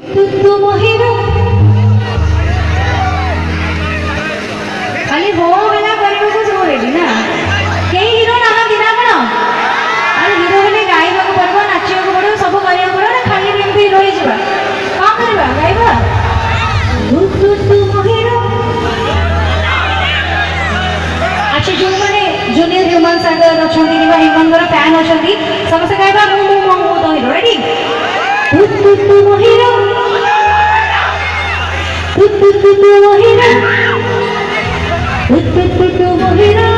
ତୁ ମୋ ହିରୋ ଖାଲି ହୋ ହେଲା କରିବାକୁ ସବୁ ରେଡି ନା କେହି ହିରୋ ନାହାନ୍ତି ନା କଣ ଆରେ ହିରୋ ହେଲେ ଗାଇବାକୁ ପଡିବ ନାଚିବାକୁ ପଡିବ ସବୁ କରିବାକୁ ପଡିବ ନା ଖାଲି କେମିତି ହିରୋ ହେଇଯିବା କଣ କରିବା ଗାଇବା ତୁ ମୋ ହିରୋ ଆଚ୍ଛା ଯୋଉମାନେ ଜୁନିୟର ହ୍ୟୁମାନ ସାଗର ଅଛନ୍ତି କିମ୍ବା ହ୍ୟୁମାନଙ୍କର ଫ୍ୟାନ୍ ଅଛନ୍ତି ସମସ୍ତେ ଗାଇବା ମୁଁ ତ ହିରୋ ରେଡି ତୁ ମୋ ହିରୋ ତୁ ମୋ ହିରୋ ତୁ ମୋ ହିରୋ